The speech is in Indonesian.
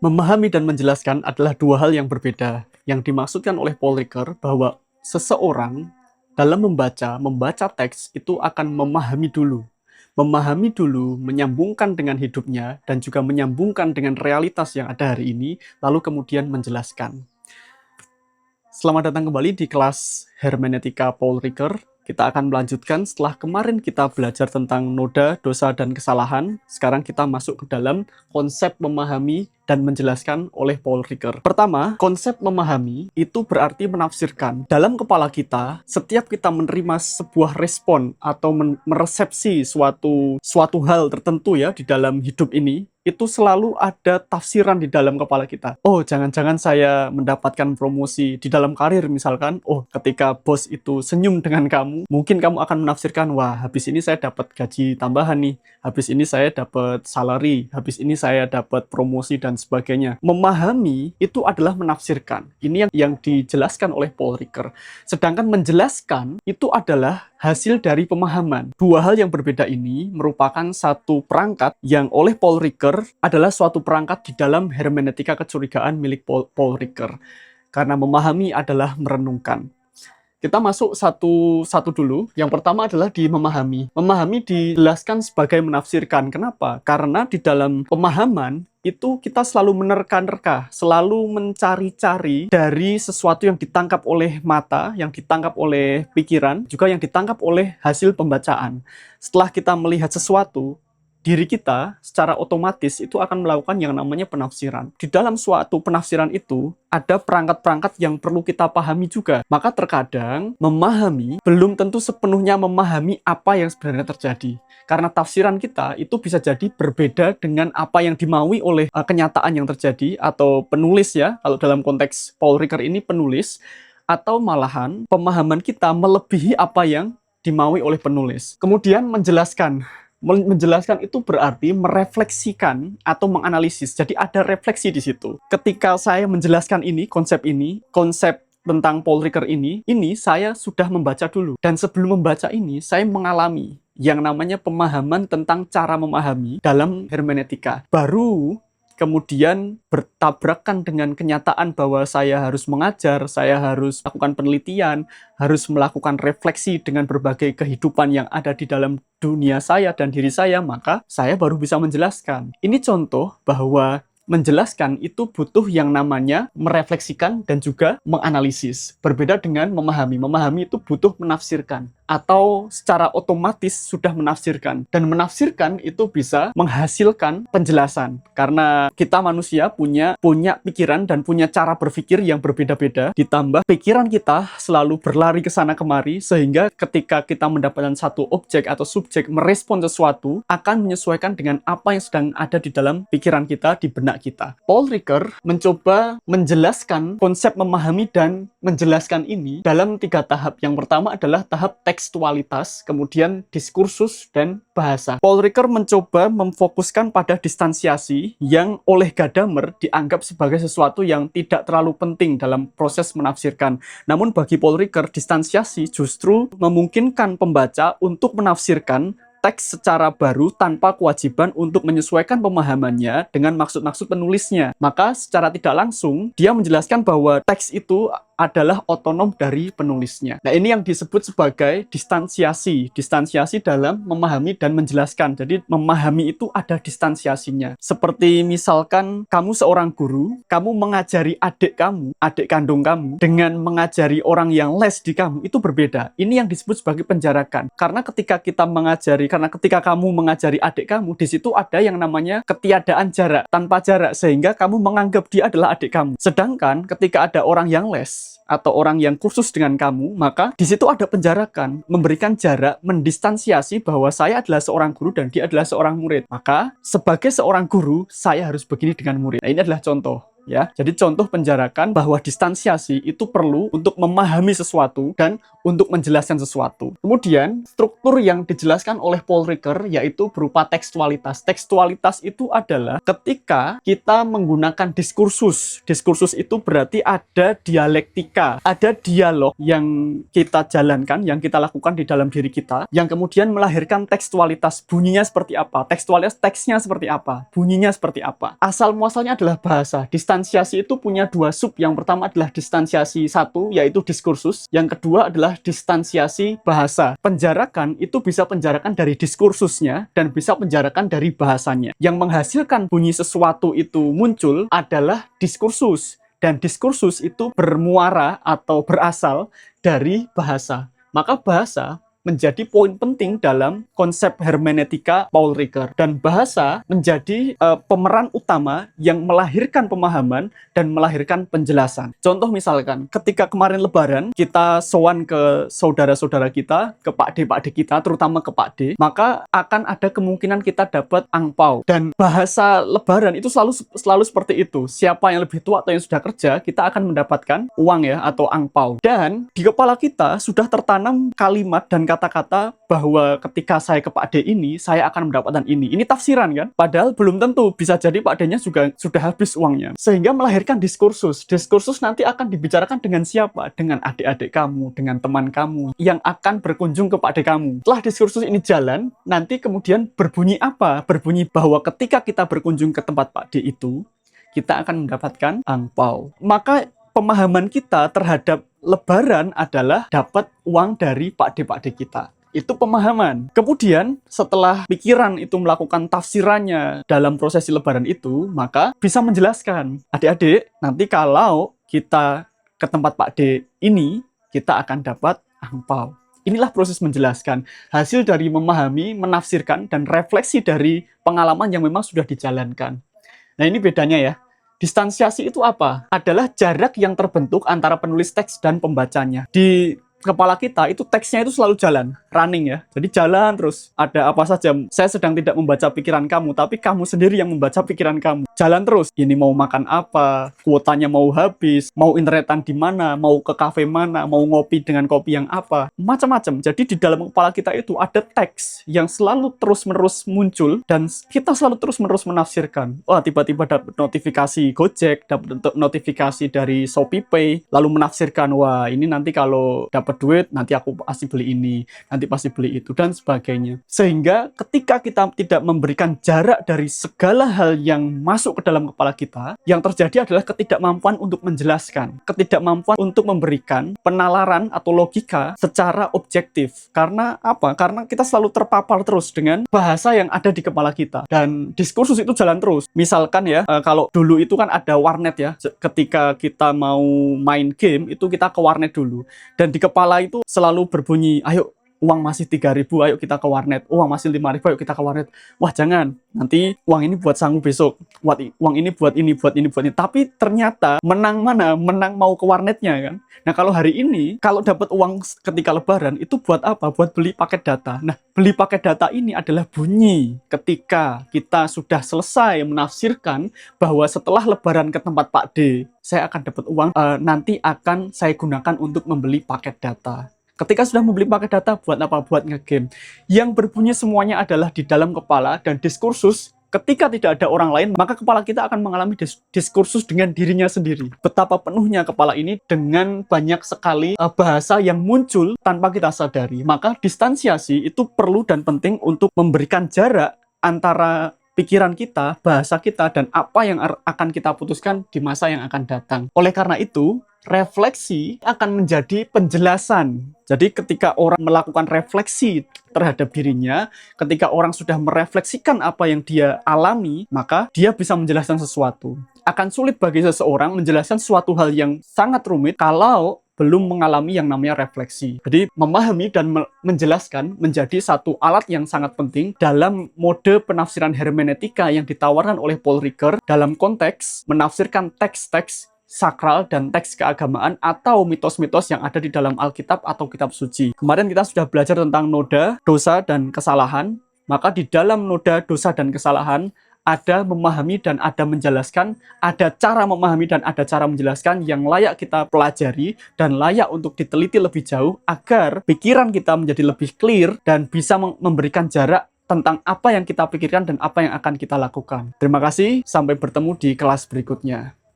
Memahami dan menjelaskan adalah dua hal yang berbeda. Yang dimaksudkan oleh Paul Ricoeur bahwa seseorang dalam membaca teks itu akan memahami dulu. Memahami dulu, menyambungkan dengan hidupnya, dan juga menyambungkan dengan realitas yang ada hari ini, lalu kemudian menjelaskan. Selamat datang kembali di kelas Hermeneutika Paul Ricoeur. Kita akan melanjutkan setelah kemarin kita belajar tentang noda, dosa, dan kesalahan. Sekarang kita masuk ke dalam konsep memahami dan menjelaskan oleh Paul Ricoeur. Pertama, konsep memahami itu berarti menafsirkan. Dalam kepala kita, setiap kita menerima sebuah respon atau meresepsi suatu hal tertentu ya di dalam hidup ini, itu selalu ada tafsiran di dalam kepala kita. Oh, jangan-jangan saya mendapatkan promosi di dalam karir misalkan. Oh, ketika bos itu senyum dengan kamu, mungkin kamu akan menafsirkan, wah, habis ini saya dapat gaji tambahan nih. Habis ini saya dapat salary, habis ini saya dapat promosi dan sebagainya. Memahami itu adalah menafsirkan. Ini yang dijelaskan oleh Paul Ricoeur. Sedangkan menjelaskan itu adalah hasil dari pemahaman. Dua hal yang berbeda ini merupakan satu perangkat yang oleh Paul Ricoeur adalah suatu perangkat di dalam hermeneutika kecurigaan milik Paul Ricoeur. Karena memahami adalah merenungkan. Kita masuk satu dulu. Yang pertama adalah di memahami. Memahami dijelaskan sebagai menafsirkan. Kenapa? Karena di dalam pemahaman itu kita selalu menerka-nerka, selalu mencari-cari dari sesuatu yang ditangkap oleh mata, yang ditangkap oleh pikiran, juga yang ditangkap oleh hasil pembacaan. Setelah kita melihat sesuatu, diri kita secara otomatis itu akan melakukan yang namanya penafsiran. Di dalam suatu penafsiran itu, ada perangkat-perangkat yang perlu kita pahami juga. Maka terkadang memahami belum tentu sepenuhnya memahami apa yang sebenarnya terjadi. Karena tafsiran kita itu bisa jadi berbeda dengan apa yang dimaui oleh kenyataan yang terjadi atau penulis ya. Kalau dalam konteks Paul Ricoeur ini penulis, atau malahan pemahaman kita melebihi apa yang dimaui oleh penulis. Kemudian menjelaskan. Menjelaskan itu berarti merefleksikan atau menganalisis. Jadi ada refleksi di situ. Ketika saya menjelaskan konsep tentang Paul Ricoeur ini saya sudah membaca dulu. Dan sebelum membaca ini, saya mengalami yang namanya pemahaman tentang cara memahami dalam hermeneutika. Baru kemudian bertabrakan dengan kenyataan bahwa saya harus mengajar, saya harus melakukan penelitian, harus melakukan refleksi dengan berbagai kehidupan yang ada di dalam dunia saya dan diri saya, maka saya baru bisa menjelaskan. Ini contoh bahwa menjelaskan itu butuh yang namanya merefleksikan dan juga menganalisis. Berbeda dengan memahami. Memahami itu butuh menafsirkan atau secara otomatis sudah menafsirkan. Dan menafsirkan itu bisa menghasilkan penjelasan. Karena kita manusia punya pikiran dan punya cara berpikir yang berbeda-beda. Ditambah pikiran kita selalu berlari ke sana kemari, sehingga ketika kita mendapatkan satu objek atau subjek merespon sesuatu, akan menyesuaikan dengan apa yang sedang ada di dalam pikiran kita, di benak kita. Paul Ricoeur mencoba menjelaskan konsep memahami dan menjelaskan ini dalam 3 tahap. Yang pertama adalah tahap tekstualitas, kemudian diskursus, dan bahasa. Paul Ricoeur mencoba memfokuskan pada distansiasi yang oleh Gadamer dianggap sebagai sesuatu yang tidak terlalu penting dalam proses menafsirkan. Namun bagi Paul Ricoeur, distansiasi justru memungkinkan pembaca untuk menafsirkan teks secara baru tanpa kewajiban untuk menyesuaikan pemahamannya dengan maksud-maksud penulisnya. Maka secara tidak langsung, dia menjelaskan bahwa teks itu adalah otonom dari penulisnya. Nah, ini yang disebut sebagai distansiasi. Distansiasi dalam memahami dan menjelaskan. Jadi, memahami itu ada distansiasinya. Seperti misalkan kamu seorang guru, kamu mengajari adik kandung kamu, dengan mengajari orang yang les di kamu, itu berbeda. Ini yang disebut sebagai penjarakan. Karena ketika kamu mengajari adik kamu, di situ ada yang namanya ketiadaan jarak, tanpa jarak, sehingga kamu menganggap dia adalah adik kamu. Sedangkan ketika ada orang yang les, atau orang yang khusus dengan kamu, maka di situ ada penjarakan, memberikan jarak, mendistansiasi bahwa saya adalah seorang guru dan dia adalah seorang murid. Maka sebagai seorang guru, saya harus begini dengan murid. Nah, ini adalah contoh ya. Jadi contoh penjarakan bahwa distansiasi itu perlu untuk memahami sesuatu dan untuk menjelaskan sesuatu. Kemudian struktur yang dijelaskan oleh Paul Ricoeur yaitu berupa tekstualitas. Tekstualitas itu adalah ketika kita menggunakan diskursus. Diskursus itu berarti ada dialektika, ada dialog yang kita jalankan, yang kita lakukan di dalam diri kita, yang kemudian melahirkan tekstualitas. Bunyinya seperti apa? Tekstualitas teksnya seperti apa? Bunyinya seperti apa? Asal muasalnya adalah bahasa. Distansiasi itu punya dua sub. Yang pertama adalah distansiasi satu, yaitu diskursus. Yang kedua adalah distansiasi bahasa. Penjarakan itu bisa penjarakan dari diskursusnya dan bisa penjarakan dari bahasanya. Yang menghasilkan bunyi sesuatu itu muncul adalah diskursus. Dan diskursus itu bermuara atau berasal dari bahasa. Maka bahasa menjadi poin penting dalam konsep hermeneutika Paul Ricoeur. Dan bahasa menjadi pemeran utama yang melahirkan pemahaman dan melahirkan penjelasan. Contoh misalkan, ketika kemarin Lebaran, kita sowan ke saudara-saudara kita, ke pakde-pakde kita, terutama ke pakde, maka akan ada kemungkinan kita dapat angpau. Dan bahasa Lebaran itu selalu seperti itu. Siapa yang lebih tua atau yang sudah kerja, kita akan mendapatkan uang ya, atau angpau. Dan di kepala kita sudah tertanam kalimat dan kata-kata bahwa ketika saya ke Pak D ini, saya akan mendapatkan ini. Ini tafsiran kan? Padahal belum tentu. Bisa jadi Pak D-nya juga sudah habis uangnya. Sehingga melahirkan diskursus. Diskursus nanti akan dibicarakan dengan siapa? Dengan adik-adik kamu, dengan teman kamu yang akan berkunjung ke Pak D kamu. Setelah diskursus ini jalan, nanti kemudian berbunyi apa? Berbunyi bahwa ketika kita berkunjung ke tempat Pak D itu, kita akan mendapatkan angpau. Maka pemahaman kita terhadap Lebaran adalah dapat uang dari Pak D kita. Itu pemahaman. Kemudian setelah pikiran itu melakukan tafsirannya dalam prosesi Lebaran itu, maka bisa menjelaskan, adik-adik, nanti kalau kita ke tempat Pak D ini, kita akan dapat angpau. Inilah proses menjelaskan. Hasil dari memahami, menafsirkan, dan refleksi dari pengalaman yang memang sudah dijalankan. Nah ini bedanya ya. Distansiasi itu apa? Adalah jarak yang terbentuk antara penulis teks dan pembacanya. Di kepala kita itu teksnya itu selalu jalan, running ya. Jadi jalan terus, ada apa saja. Saya sedang tidak membaca pikiran kamu, tapi kamu sendiri yang membaca pikiran kamu. Jalan terus. Ini mau makan apa, kuotanya mau habis, mau internetan di mana, mau ke kafe mana, mau ngopi dengan kopi yang apa, macam-macam. Jadi di dalam kepala kita itu ada teks yang selalu terus-menerus muncul dan kita selalu terus-menerus menafsirkan. Wah, tiba-tiba dapat notifikasi Gojek, dapat notifikasi dari ShopeePay, lalu menafsirkan, wah ini nanti kalau dapat duit, nanti aku pasti beli ini, nanti pasti beli itu, dan sebagainya. Sehingga ketika kita tidak memberikan jarak dari segala hal yang masuk ke dalam kepala kita, yang terjadi adalah ketidakmampuan untuk menjelaskan, ketidakmampuan untuk memberikan penalaran atau logika secara objektif. Karena apa? Karena kita selalu terpapar terus dengan bahasa yang ada di kepala kita. Dan diskursus itu jalan terus. Misalkan ya, kalau dulu itu kan ada warnet ya, ketika kita mau main game, itu kita ke warnet dulu. Dan di kepala itu selalu berbunyi, ayo uang masih 3.000, ayo kita ke warnet. Uang masih 5.000, ayo kita ke warnet. Wah jangan, nanti uang ini buat sanggup besok. Uang ini buat ini, buat ini, buat ini. Tapi ternyata menang mana? Menang mau ke warnetnya kan. Nah kalau hari ini, kalau dapat uang ketika Lebaran, itu buat apa? Buat beli paket data. Nah beli paket data ini adalah bunyi ketika kita sudah selesai menafsirkan bahwa setelah Lebaran ke tempat Pak D, saya akan dapat uang, nanti akan saya gunakan untuk membeli paket data. Ketika sudah membeli paket data, buat apa? Buat nge-game. Yang berbunyi semuanya adalah di dalam kepala, dan diskursus, ketika tidak ada orang lain, maka kepala kita akan mengalami diskursus dengan dirinya sendiri. Betapa penuhnya kepala ini dengan banyak sekali bahasa yang muncul tanpa kita sadari. Maka distansiasi itu perlu dan penting untuk memberikan jarak antara pikiran kita, bahasa kita, dan apa yang akan kita putuskan di masa yang akan datang. Oleh karena itu, refleksi akan menjadi penjelasan. Jadi ketika orang melakukan refleksi terhadap dirinya, ketika orang sudah merefleksikan apa yang dia alami, maka dia bisa menjelaskan sesuatu. Akan sulit bagi seseorang menjelaskan suatu hal yang sangat rumit kalau belum mengalami yang namanya refleksi. Jadi memahami dan menjelaskan menjadi satu alat yang sangat penting dalam mode penafsiran hermeneutika yang ditawarkan oleh Paul Ricoeur dalam konteks menafsirkan teks-teks sakral dan teks keagamaan atau mitos-mitos yang ada di dalam Alkitab atau kitab suci. Kemarin kita sudah belajar tentang noda, dosa, dan kesalahan. Maka di dalam noda, dosa, dan kesalahan ada memahami dan ada menjelaskan, ada cara memahami dan ada cara menjelaskan yang layak kita pelajari dan layak untuk diteliti lebih jauh agar pikiran kita menjadi lebih clear dan bisa memberikan jarak tentang apa yang kita pikirkan dan apa yang akan kita lakukan. Terima kasih, sampai bertemu di kelas berikutnya.